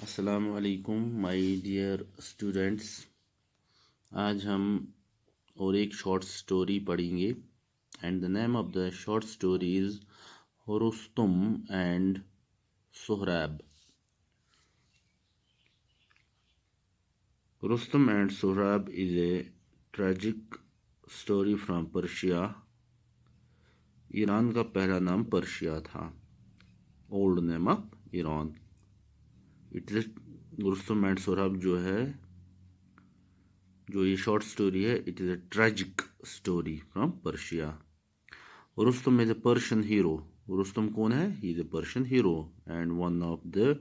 अस्सलाम वालेकुम my dear students. आज हम और एक शॉर्ट स्टोरी पढ़ेंगे and the name of the short story is Rustam and Sohrab. Rustam and Sohrab is a tragic story from Persia. Iran का पहला नाम पर्शिया था। Old name of Iran. It is Rustam and Sohrab जो ये शॉर्ट स्टोरी है, it is a tragic story from Persia. Rustam is a Persian hero. Rustam कौन है? He is a Persian hero and one of the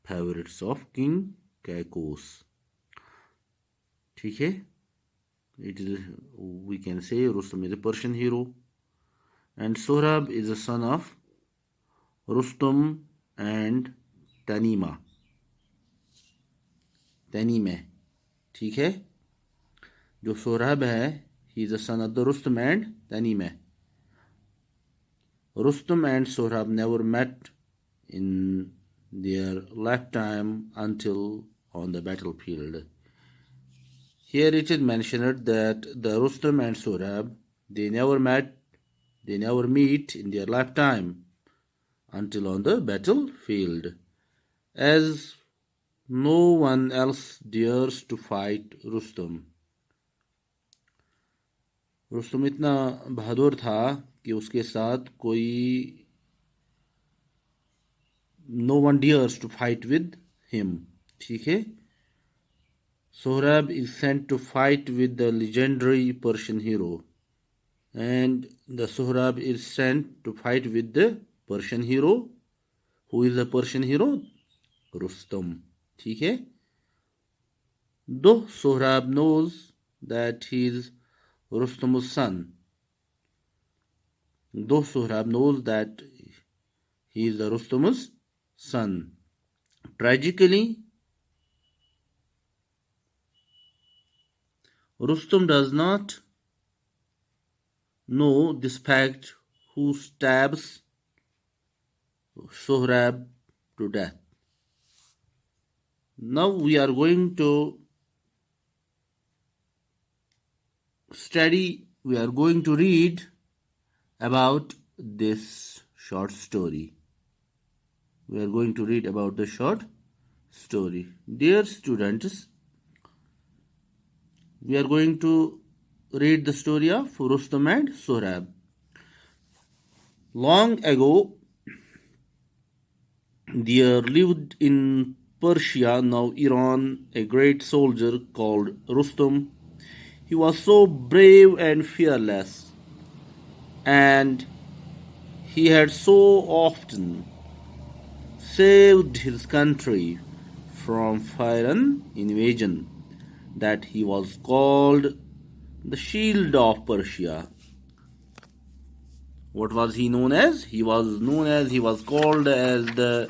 favourites of king Kaikaus. ठीक है, it is we can say Rustum is a Persian hero and Sohrab is a son of Rustum and Tahmina. Tahmineh, ठीक है। जो Sohrab है, he is a son of the Rustum and Tahmineh. Rustum and Sohrab never met in their lifetime until on the battlefield. Here it is mentioned that the Rustum and Sohrab they never meet in their lifetime until on the battlefield, as no one else dares to fight Rustum. Rustam इतना बहादुर था कि उसके साथ कोई no one dares to fight with him. ठीक है. Sohrab is sent to fight with the legendary Persian hero, and the Sohrab is sent to fight with the Persian hero. Who is the Persian hero? Rustum. ठीक है. Though Sohrab knows that he is Rustum's son, though Sohrab knows that he is the Rustum's son, tragically, Rustum does not know this fact who stabs Sohrab to death. Now we are going to read about this short story. We are going to read about the short story. Dear students, we are going to read the story of Rustum and Sohrab. Long ago, there lived in Persia, now Iran, a great soldier called Rustum. He was so brave and fearless, and he had so often saved his country from foreign invasion that he was called the Shield of Persia. What was he known as? He was called as the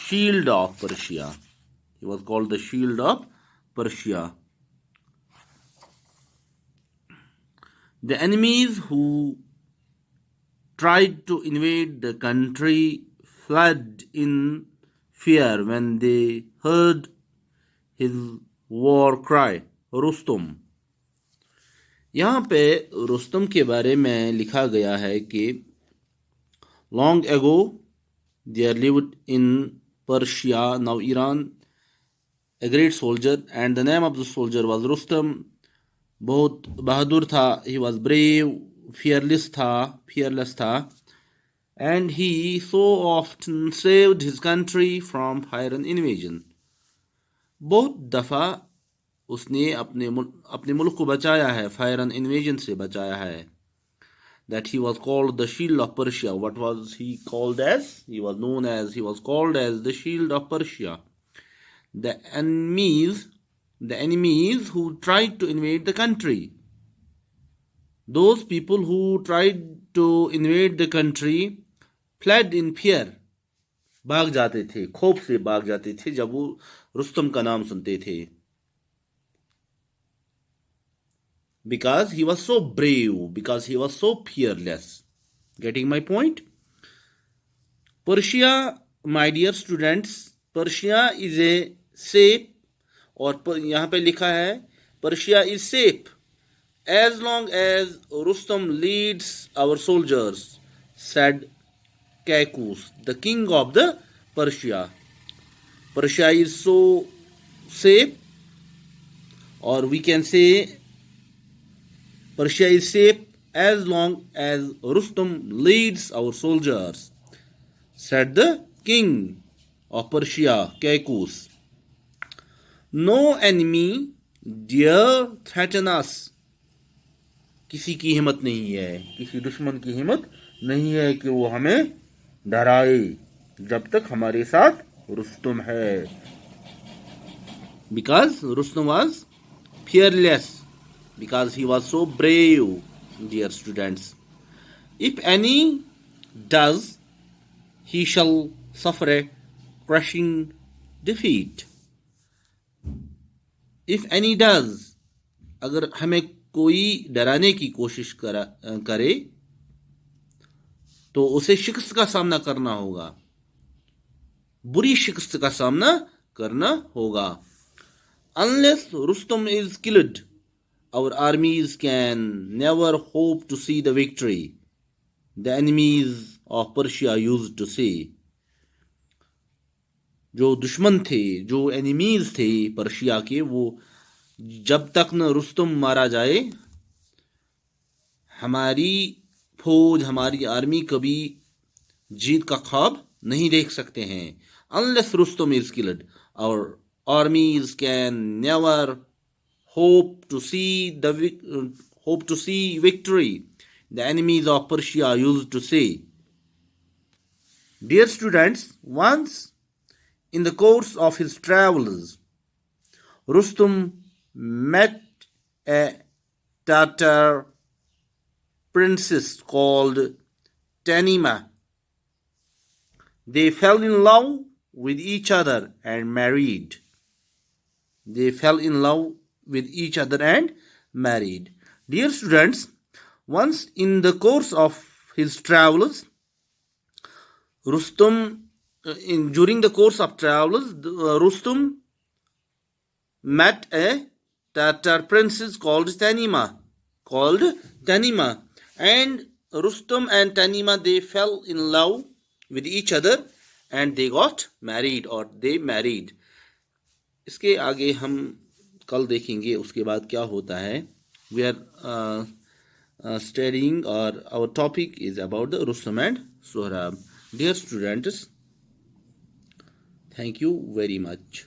Shield of Persia. He was called the Shield of Persia. The enemies who tried to invade the country fled in fear when they heard his war cry, Rustam. यहाँ पे रुस्तुम के बारे में लिखा गया है कि long ago there lived in Persia, now Iran, a great soldier, and the name of the soldier was Rustum. बहुत बहादुर था, he was brave, fearless था, and he so often saved his country from foreign invasion. बहुत दफ़ा उसने अपने मुल्क को बचाया है, foreign invasion से बचाया है. That he was called the Shield of Persia. What was he called as? He was called as the Shield of Persia. The enemies who tried to invade the country, those people who tried to invade the country fled in fear. भाग जाते थे, खौफ से भाग जाते थे जब वो रुस्तम का नाम सुनते थे. Because he was so brave, because he was so fearless. Getting my point? Persia, my dear students, Persia is a safe, और यहाँ पे लिखा है Persia is safe as long as Rustam leads our soldiers, said Kaikous, the king of the Persia. Persia is so safe, or we can say Persia is safe as long as Rustam leads our soldiers, said the king of Persia, Kaikous. No enemy dare threaten us. किसी की हिम्मत नहीं है, किसी दुश्मन की हिम्मत नहीं है कि वो हमें डराए जब तक हमारे साथ रुस्तम है. Because Rustam was fearless, because he was so brave, dear students. If any does, he shall suffer a crushing defeat. If any does, अगर हमें कोई डराने की कोशिश करे तो उसे शिकस्त का सामना करना होगा, बुरी शिकस्त का सामना करना होगा. Unless Rustam is killed, our armies can never hope to see the victory, the enemies of Persia used to say. जो दुश्मन थे, जो एनिमीज थे पर्शिया के, वो जब तक न रुस्तम मारा जाए, हमारी फौज, हमारी आर्मी कभी जीत का ख्वाब नहीं देख सकते हैं. Unless Rustam is killed, our armies can never hope to see victory, the enemies of Persia used to say. Dear students, once in the course of his travels, Rustam met a Tatar princess called Tanima. They fell in love with each other and married. They fell in love with each other and married. Dear students, once in the course of his travels, during the course of travels, Rustam met a Tatar princess called Tanima. And Rustam and Tanima, they fell in love with each other and they got married, or they married. इसके आगे हम कल देखेंगे उसके बाद क्या होता है. We are studying, or our topic is about the Rustam and Sohrab. Dear students, thank you very much.